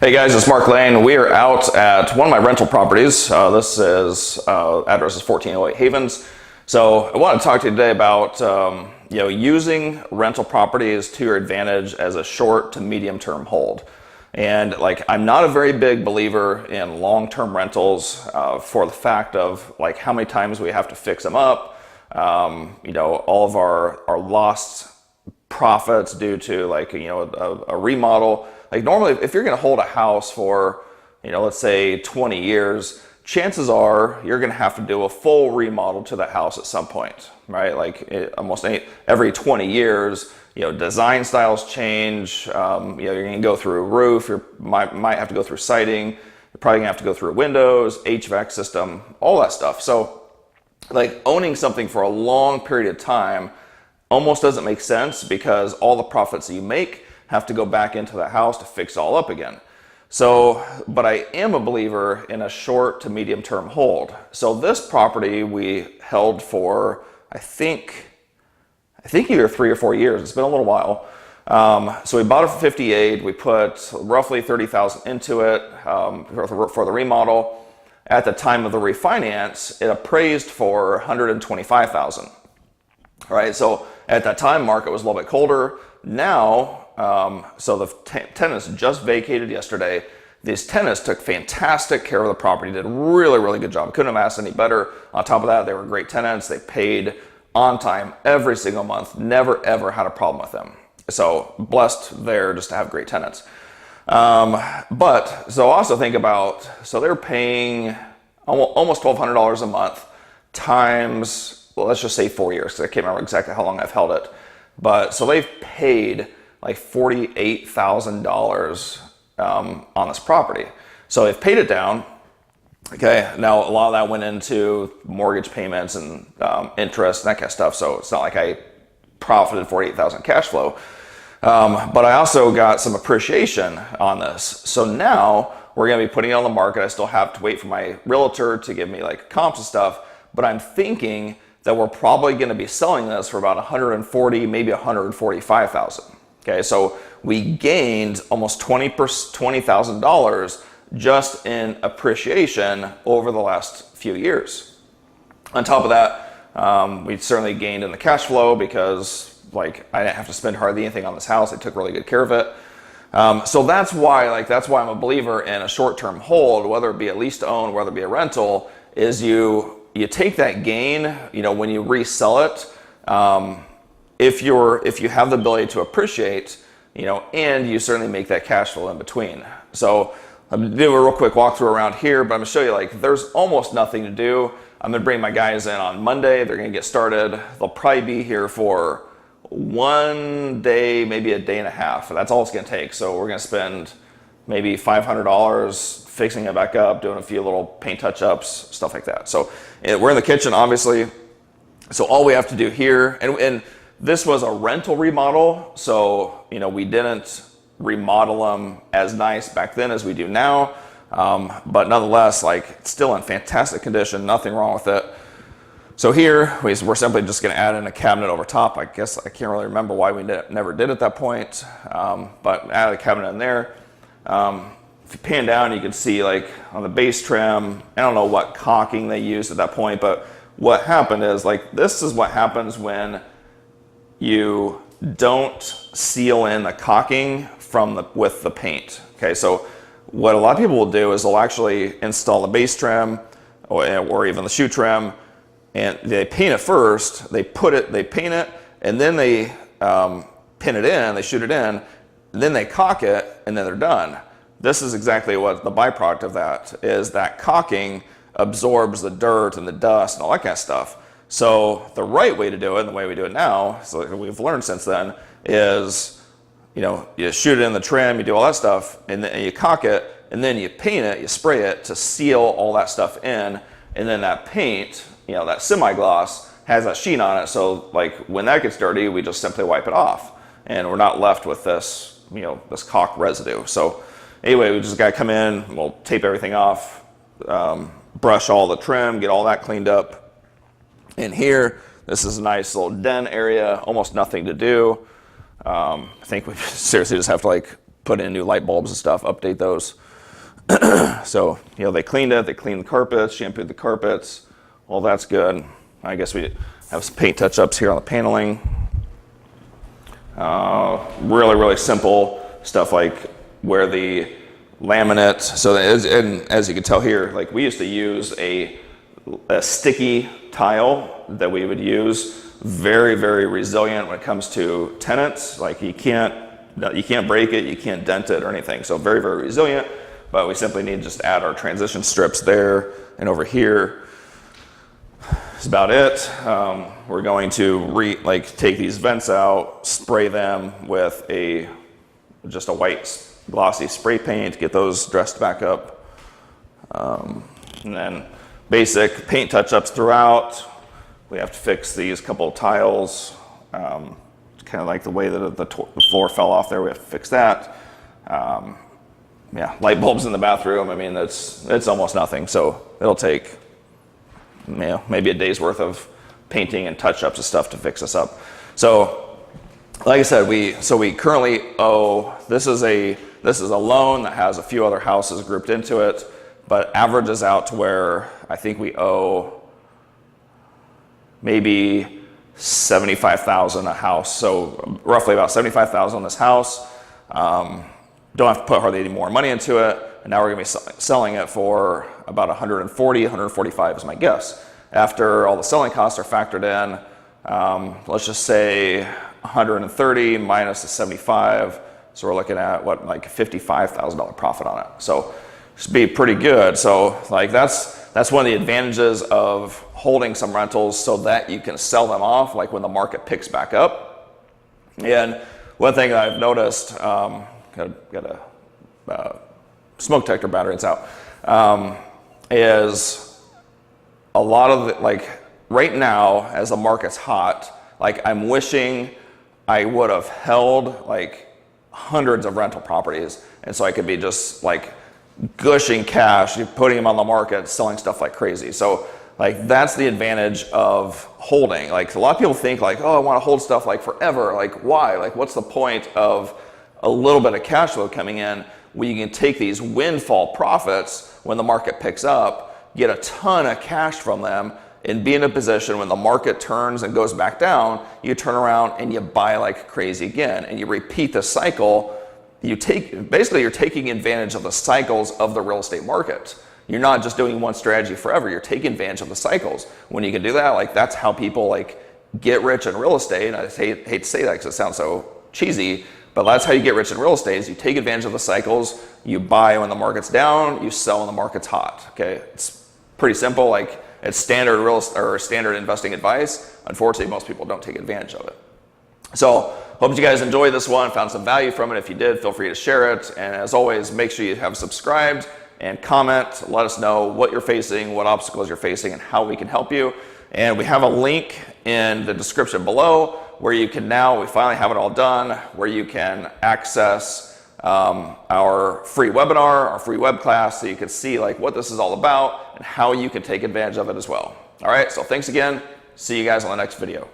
Hey guys, it's Mark Lane. We are out at one of my rental properties. This is address is 1408 Havens. So I want to talk to you today about using rental properties to your advantage as a short to medium term hold. And I'm not a very big believer in long-term rentals for the fact of how many times we have to fix them up. All of our lost profits due to a remodel. Normally, if you're going to hold a house for, let's say 20 years, chances are you're going to have to do a full remodel to that house at some point, right? Every 20 years, design styles change. You're going to go through a roof. You might have to go through siding. You're probably going to have to go through windows, HVAC system, all that stuff. So, owning something for a long period of time almost doesn't make sense because all the profits that you make have to go back into the house to fix all up again. So, but I am a believer in a short to medium term hold. So this property we held for, I think either 3 or 4 years. It's been a little while. So we bought it for 58. We put roughly 30,000 into it for the remodel. At the time of the refinance, it appraised for 125,000. All right. So at that time, market was a little bit colder. Now, so the tenants just vacated yesterday. These tenants took fantastic care of the property, did a really, really good job. Couldn't have asked any better. On top of that, they were great tenants. They paid on time every single month. Never, ever had a problem with them. So blessed there just to have great tenants. But so also think about, so they're paying almost $1,200 a month times, well, let's just say 4 years, because I can't remember exactly how long I've held it. But so they've paid $48,000 on this property. So they've paid it down. Okay, now a lot of that went into mortgage payments and interest and that kind of stuff. So it's not like I profited $48,000 cash flow. But I also got some appreciation on this. So now we're going to be putting it on the market. I still have to wait for my realtor to give me comps and stuff. But I'm thinking that we're probably going to be selling this for about 140, maybe 145,000. Okay, so we gained almost $20,000 just in appreciation over the last few years. On top of that, we certainly gained in the cash flow because I didn't have to spend hardly anything on this house. They took really good care of it. So that's why I'm a believer in a short-term hold, whether it be a lease to own, whether it be a rental, is you take that gain, when you resell it, if you have the ability to appreciate, and you certainly make that cash flow in between. So I'm gonna do a real quick walkthrough around here, but I'm gonna show you there's almost nothing to do. I'm gonna bring my guys in on Monday. They're gonna get started. They'll probably be here for 1 day, maybe a day and a half. That's all it's gonna take. So we're gonna spend maybe $500 fixing it back up, doing a few little paint touch-ups, stuff like that. So we're in the kitchen, obviously. So all we have to do here, and this was a rental remodel, so we didn't remodel them as nice back then as we do now, but nonetheless, it's still in fantastic condition, nothing wrong with it. So here, we're simply just going to add in a cabinet over top. I guess I can't really remember why we never did at that point, but add a cabinet in there. If you pan down, you can see on the base trim, I don't know what caulking they used at that point, but what happened is this is what happens when you don't seal in the caulking with the paint. Okay, so what a lot of people will do is they'll actually install the base trim or even the shoe trim, and they paint it first. They paint it, and then they pin it in. They shoot it in, and then they caulk it, and then they're done. This is exactly what the byproduct of that is. That caulking absorbs the dirt and the dust and all that kind of stuff. So the right way to do it, and the way we do it now, so we've learned since then, is you shoot it in the trim, you do all that stuff, and then you caulk it, and then you paint it, you spray it to seal all that stuff in, and then that paint, that semi-gloss has that sheen on it. So when that gets dirty, we just simply wipe it off, and we're not left with this this caulk residue. So anyway, we just got to come in, we'll tape everything off, brush all the trim, get all that cleaned up. In here, this is a nice little den area, almost nothing to do. I think we seriously just have to put in new light bulbs and stuff, update those. So, you know, they cleaned it, they cleaned the carpets, shampooed the carpets, all that's good. I guess we have some paint touch-ups here on the paneling. Really, really simple stuff like where the laminate, so as you can tell here, like we used to use a sticky tile that we would use, very, very resilient when it comes to tenants. Like you can't break it, you can't dent it or anything. So very, very resilient, but we simply need to just add our transition strips there and over here. That's about it. We're going to take these vents out, spray them with just a white glossy spray paint, get those dressed back up. And then basic paint touch-ups throughout. We have to fix these couple of tiles. Kind of like the way that the floor fell off there, we have to fix that. Yeah, light bulbs in the bathroom. I mean, it's almost nothing. So it'll take, you know, maybe a day's worth of painting and touch-ups and stuff to fix us up. So, like I said, we currently owe. This is a loan that has a few other houses grouped into it, but averages out to where I think we owe maybe $75,000 a house. So roughly about $75,000 on this house. Don't have to put hardly any more money into it. And now we're gonna be selling it for about 140, 145 is my guess. After all the selling costs are factored in, let's just say 130 minus the 75. So we're looking at what, like $55,000 profit on it. So it should be pretty good. So like that's one of the advantages of holding some rentals so that you can sell them off like when the market picks back up. And one thing I've noticed, got a smoke detector battery, it's out, is a lot of the, like right now as the market's hot, like I'm wishing I would have held like hundreds of rental properties, and so I could be just like gushing cash, putting them on the market, selling stuff like crazy. So like that's the advantage of holding. Like a lot of people think like, oh, I want to hold stuff like forever. Like why? Like what's the point of a little bit of cash flow coming in when you can take these windfall profits when the market picks up, get a ton of cash from them, and be in a position when the market turns and goes back down, you turn around and you buy like crazy again, and you repeat the cycle. You're taking advantage of the cycles of the real estate market. You're not just doing one strategy forever. You're taking advantage of the cycles. When you can do that, like that's how people like get rich in real estate. And I hate to say that because it sounds so cheesy, but that's how you get rich in real estate is you take advantage of the cycles. You buy when the market's down, you sell when the market's hot. Okay, it's pretty simple. Like it's standard investing advice. Unfortunately, most people don't take advantage of it. So hope you guys enjoyed this one, found some value from it. If you did, feel free to share it. And as always, make sure you have subscribed and comment. Let us know what you're facing, what obstacles you're facing, and how we can help you. And we have a link in the description below where you can now, we finally have it all done, where you can access our free webinar, our free web class, so you can see like what this is all about and how you can take advantage of it as well. All right, so thanks again. See you guys on the next video.